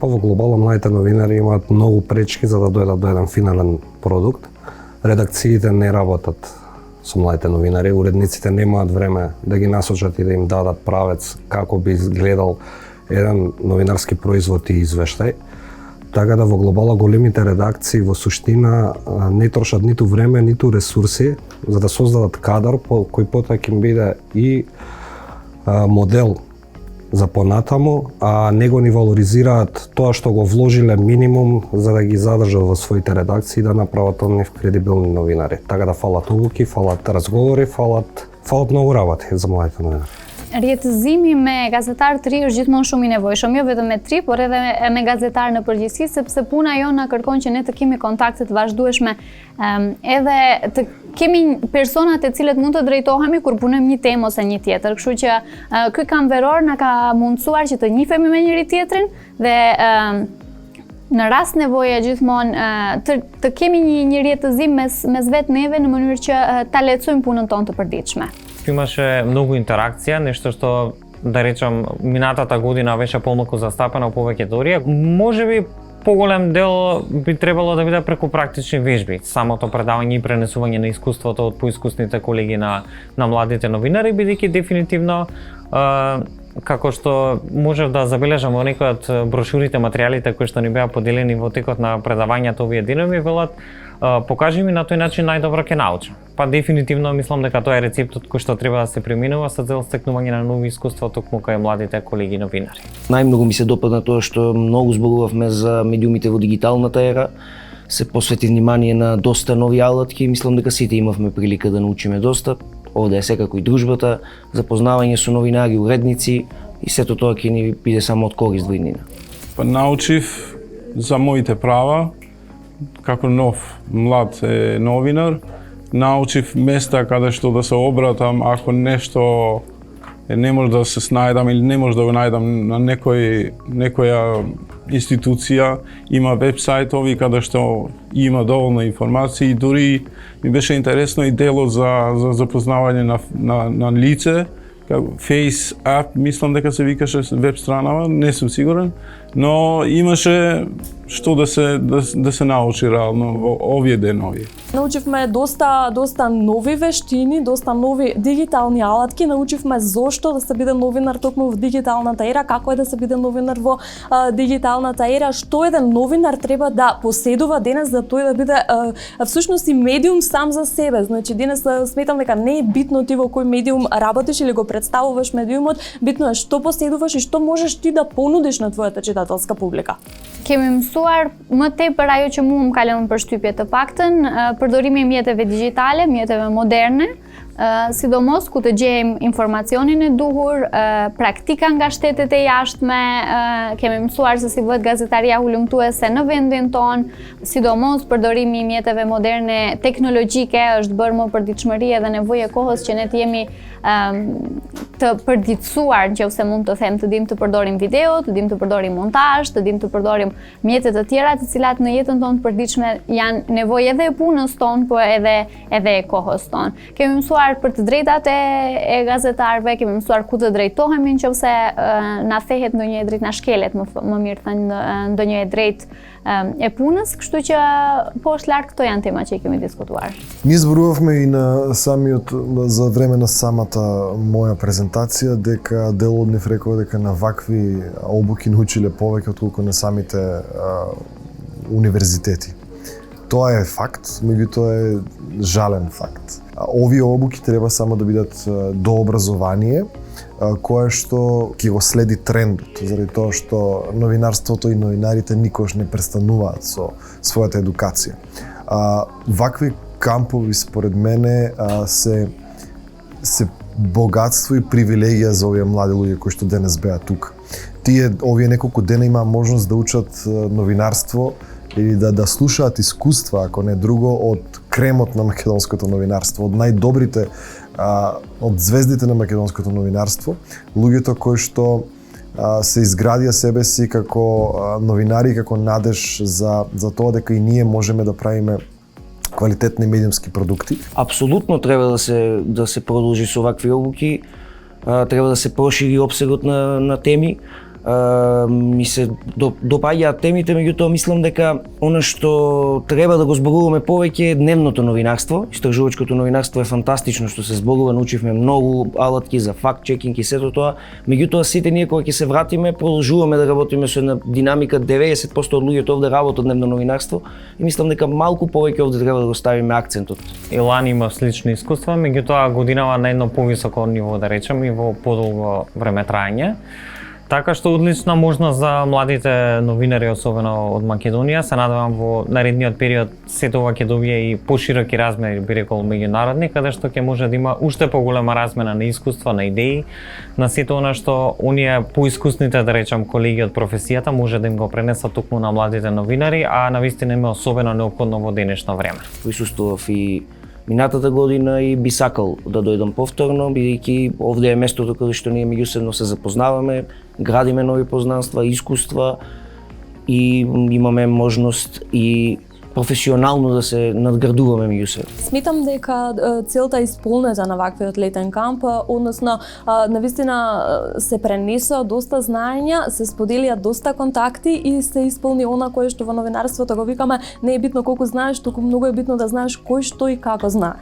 Па во глобално младите новинари имаат многу пречки за да дојдат до еден финален продукт. Редакциите не работат со младите новинари, уредниците немаат време да ги насочат и да им дадат правец како би изгледал еден новинарски производ и извештај. Така да во глобално големите редакции во суштина не трошат ниту време, ниту ресурси за да создадат кадар кој потоа ќе им биде и модел за понатаму, а не го ни валоризираат тоа што го вложиле минимум за да ги задржат во своите редакции и да направат од нив кредибилни новинари. Така да фалат обуки, фалат разговори, фалат многу работи за младите новинари. Rjetëzimi me gazetar të ri është gjithmonë shumë i nevojshëm, jo vetëm me tri, por edhe me gazetar në përgjithësi, sepse puna jo na kërkon që ne të kemi kontakte të vazhdueshme, edhe të kemi persona të cilët mund të drejtohemi kur punojmë një temë ose një tjetër. Kështu që ky kamveror na ka mundësuar që të njihemi me njëri tjetrin dhe në rast nevoje gjithmonë të kemi një rjetëzim mes vetë neve në mënyrë që ta lehtësojmë punën tonë të përditshme. Имаше многу интеракција, нешто што да речам минатата година беше помалку застапено, повеќе теорија. Можеби поголем дел би требало да биде преку практични вежби, самото предавање и пренесување на искуството од поискусните колеги на младите новинари, бидејќи дефинитивно како што можев да забележам во некои од брошурите, материјалите кои што ни беа поделени во текот на предавањето овие денови, велат покажи ми на тој начин најдобро ќе научам. Па дефинитивно мислам дека тоа е рецептот кој што треба да се преминува со цел стекнување на нови искуства токму кај младите колеги новинари. Најмногу ми се допадна тоа што многу зборувавме за медиумите во дигиталната ера, се посвети внимание на доста нови алатки, мислам дека сите имавме прилика да научиме доста. Овде е секако и дружбата, запознавање со новинари, уредници и сето тоа ќе ни биде само од корист во иднина. Па научив за моите права, како нов млад новинар, научив места каде што да се обратам ако нешто не може да се снајдам или не може да го најдам на некоја институција, има веб-сајтови каде што има доволно информации и дури ми беше интересно и делот за запознавање на лице, Face App, мислам дека се викаше веб странава, не сум сигурен, но имаше што да се научи реално во овие денови. Научивме доста нови вештини, доста нови дигитални алатки, научивме зошто да се биде новинар токму во дигиталната ера, како е да се биде новинар во дигиталната ера, што еден новинар треба да поседува денес за тој да биде всушност и медиум сам за себе. Значи денес сметам дека не е битно ти во кој медиум работиш или го представуваш медиумот, битно е што поседуваш и што можеш ти да понудиш на твојата читателска публика. Kemi mësuar më tepër ajo që mua më ka lënë përshtypje të paktën, përdorimi i mjeteve digjitale, mjeteve moderne, sidomos ku të gjejmë informacionin e duhur, praktika nga shtetet e jashtme, kemi mësuar se si bëhet gazetaria hulumtuese në vendin ton, sidomos përdorimi i mjeteve moderne teknologjike është bërë më përditshmëri edhe nevojë e kohës që ne të jemi të përditësuar, nëse mund të them, të dim të përdorim video, të dim të përdorim montazh, të dim të përdorim mjete të tjera të cilat në jetën tonë të përditshme janë nevojë edhe e punës tonë, po edhe e kohës tonë. Kemi mësuar për të drejtat e gazetarëve, kemi mësuar ku të drejtohemi nëse na thehet ndonjë e drejtë, na shkelet më mirë thënë ndonjë e drejtë e punës, kështu që poshtë lart këto janë tema që kemi diskutuar. Ние зборувавме и на за време на самата моја презентација дека дел од нив рекува дека на вакви обуки научиле повеќе отколку на самите универзитети. Тоа е факт, меѓутоа е жален факт. Овие обуки треба само да бидат дообразование, кое што ќе го следи трендот, заради тоа што новинарството и новинарите никош не престануваат со својата едукација. Вакви кампови според мене се богатство и привилегија за овие млади луѓе кои што денес беа тука. Овие неколку дена имаа можност да учат новинарство или да слушаат искуства, ако не друго, од кремот на македонското новинарство, од најдобрите, од звездите на македонското новинарство, луѓето кои што се изградија себе си како новинари, како надеж за тоа дека и ние можеме да правиме квалитетни медиумски продукти. Апсолутно треба да се продолжи со вакви обуки, треба да се прошири опсегот на теми. ми се допаѓаат темите, меѓутоа мислам дека она што треба да го зборуваме повеќе е дневното новинарство. Истражувачкото новинарство е фантастично што се зборува, научивме многу алатки за факт чекинг и сето тоа. Меѓутоа сите ние кога ќе се вратиме продолжуваме да работиме со една динамика. 90% од луѓето овде работат дневно новинарство и мислам дека малку повеќе овде треба да го ставиме акцентот. И лани има слични искуства, меѓутоа годинава на едно повисоко ниво, да речем, и во подолго време трајање. Така што одлична можност за младите новинари, особено од Македонија. Се надевам во наредниот период сето ова ќе добие и пошироки размери, би рекол, меѓународни, каде што ќе може да има уште поголема размена на искуства, на идеи, на сето она што оние поискусните, да речем, колеги од професијата може да им го пренесат токму на младите новинари, а навистина им е особено неопходно во денешно време. Присуствував и минатата година и би сакал да дојдам повторно, бидејќи овде е местото каде што ние меѓусебно се запознаваме, градиме нови познанства, искуства и имаме можност и професионално да се надградуваме меѓусебно. Сметам дека целта е исполнета на ваквиот летен камп, односно навистина се пренесоа доста знаења, се споделија доста контакти и се исполни она кое што во новинарството го викаме, не е битно колку знаеш, туку многу е битно да знаеш кој што и како знае.